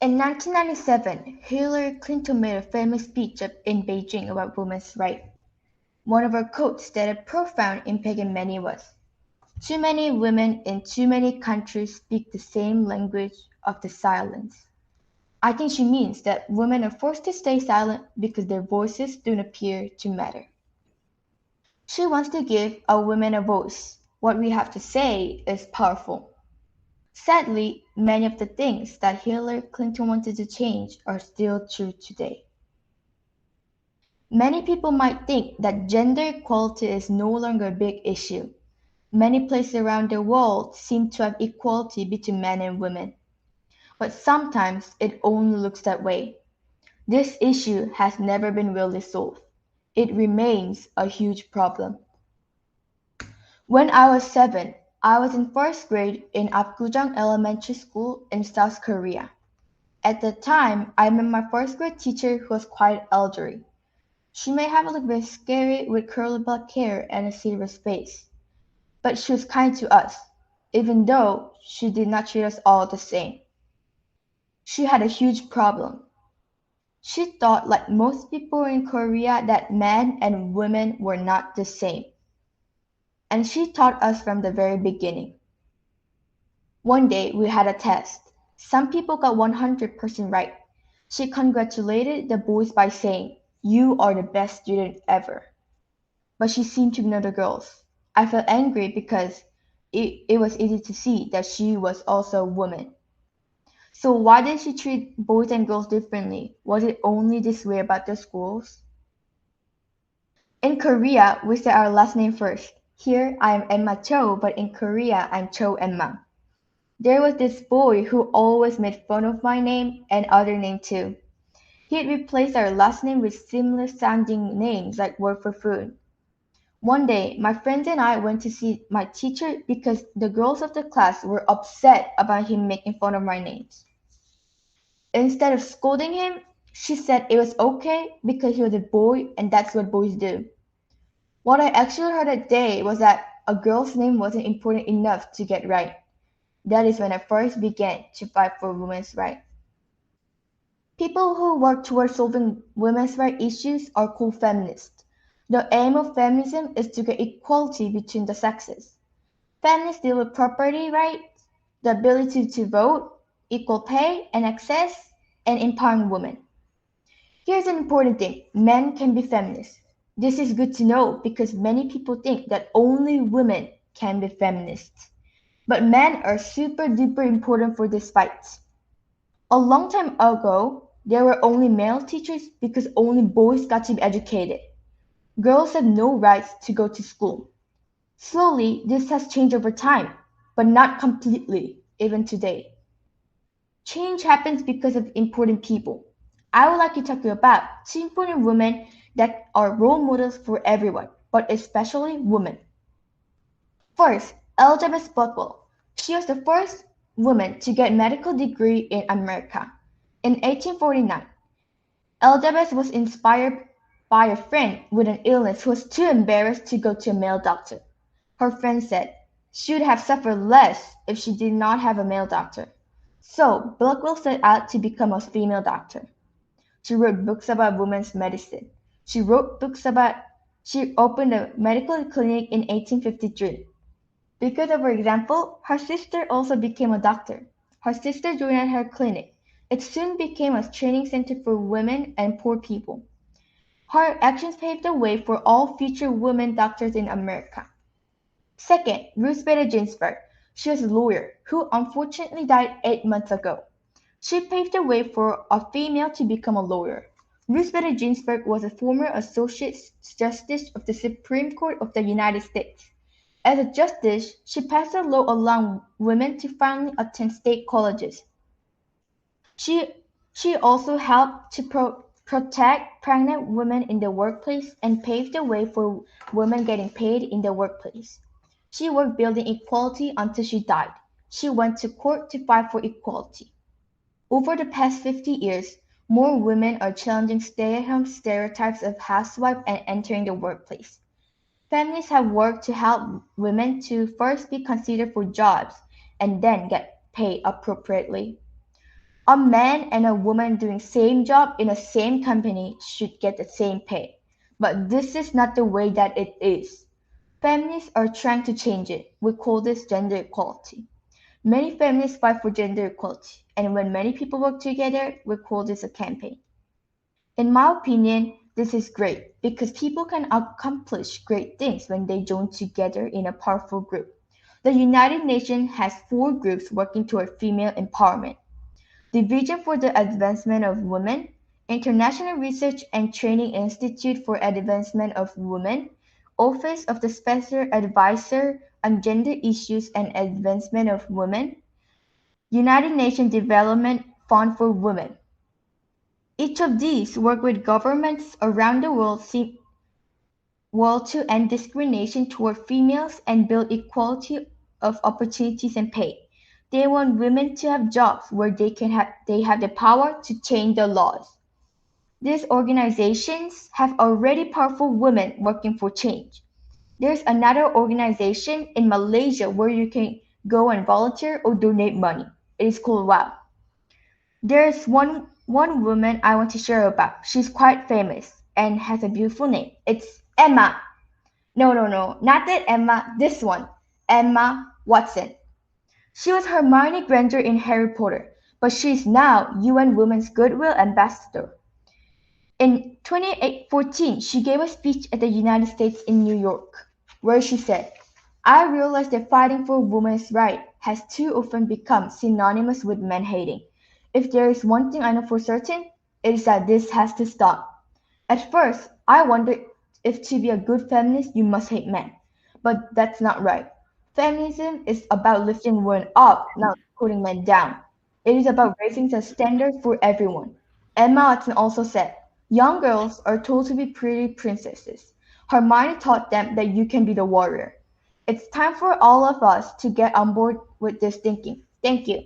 In 1997, Hillary Clinton made a famous speech in Beijing about women's rights. One of her quotes that had profound impact on many was, "Too many women in too many countries speak the same language of the silence." I think she means that women are forced to stay silent because their voices don't appear to matter. She wants to give our women a voice. What we have to say is powerful. Sadly, many of the things that Hillary Clinton wanted to change are still true today. Many people might think that gender equality is no longer a big issue. Many places around the world seem to have equality between men and women, but sometimes it only looks that way. This issue has never been really solved. It remains a huge problem. When I was 7, I was in first grade in Apgujeong Elementary School in South Korea. At the time, I met my first grade teacher who was quite elderly. She may have looked very scary with curly black hair and a serious face, but she was kind to us, even though she did not treat us all the same. She had a huge problem. She thought, like most people in Korea, that men and women were not the same. And she taught us from the very beginning. One day we had a test. Some people got 100% right. She congratulated the boys by saying, "You are the best student ever." But she seemed to ignore the girls. I felt angry because it was easy to see that she was also a woman. So why did she treat boys and girls differently? Was it only this way about the schools? In Korea, we say our last name first. Here, I am Emma Cho, but in Korea, I'm Cho Emma. There was this boy who always made fun of my name and other name too. He'd replace our last name with similar sounding names like word for food. One day, my friends and I went to see my teacher because the girls of the class were upset about him making fun of my names. Instead of scolding him, she said it was okay because he was a boy and that's what boys do. What I actually heard that day was that a girl's name wasn't important enough to get right. That is when I first began to fight for women's rights. People who work towards solving women's rights issues are called feminists. The aim of feminism is to get equality between the sexes. Feminists deal with property rights, the ability to vote, equal pay and access, and empowering women. Here's an important thing: men can be feminists. This is good to know because many people think that only women can be feminists. But men are super duper important for this fight. A long time ago, there were only male teachers because only boys got to be educated. Girls had no rights to go to school. Slowly, this has changed over time, but not completely, even today. Change happens because of important people. I would like to talk to you about two important women that are role models for everyone, but especially women. First, Elizabeth Blackwell. She was the first woman to get a medical degree in America. In 1849, Elizabeth was inspired by a friend with an illness who was too embarrassed to go to a male doctor. Her friend said she would have suffered less if she did not have a male doctor. So Blackwell set out to become a female doctor. She wrote books about women's medicine. She opened a medical clinic in 1853. Because of her example, her sister also became a doctor. Her sister joined her clinic. It soon became a training center for women and poor people. Her actions paved the way for all future women doctors in America. Second, Ruth Bader Ginsburg. She was a lawyer who unfortunately died 8 months ago. She paved the way for a female to become a lawyer. Ruth Bader Ginsburg was a former Associate Justice of the Supreme Court of the United States. As a justice, she passed a law allowing women to finally attend state colleges. She, she also helped to protect pregnant women in the workplace and paved the way for women getting paid in the workplace. She worked building equality until she died. She went to court to fight for equality. Over the past 50 years, more women are challenging stay-at-home stereotypes of housewife and entering the workplace. Feminists have worked to help women to first be considered for jobs and then get paid appropriately. A man and a woman doing same job in a same company should get the same pay. But this is not the way that it is. Feminists are trying to change it. We call this gender equality. Many feminists fight for gender equality, and when many people work together, we call this a campaign. In my opinion, this is great because people can accomplish great things when they join together in a powerful group. The United Nations has four groups working toward female empowerment: Division for the Advancement of Women, International Research and Training Institute for Advancement of Women, Office of the Special Advisor on Gender Issues and Advancement of Women, United Nations Development Fund for Women. Each of these work with governments around the world to end discrimination toward females and build equality of opportunities and pay. They want women to have jobs where they have the power to change the laws. These organizations have already powerful women working for change. There's another organization in Malaysia where you can go and volunteer or donate money. It is called WOW. There's one woman I want to share about. She's quite famous and has a beautiful name. It's Emma. No, not that Emma, this one. Emma Watson. She was Hermione Granger in Harry Potter, but she's now UN Women's Goodwill Ambassador. In 2014, she gave a speech at the United States in New York, where she said, I realize that fighting for women's rights has too often become synonymous with men hating. If there is one thing I know for certain, it is that this has to stop. At first, I wondered if to be a good feminist you must hate men. But that's not right. Feminism is about lifting women up, not putting men down. It is about raising the standard for everyone. Emma Watson also said, young girls are told to be pretty princesses. Hermione taught them that you can be the warrior. It's time for all of us to get on board with this thinking. Thank you.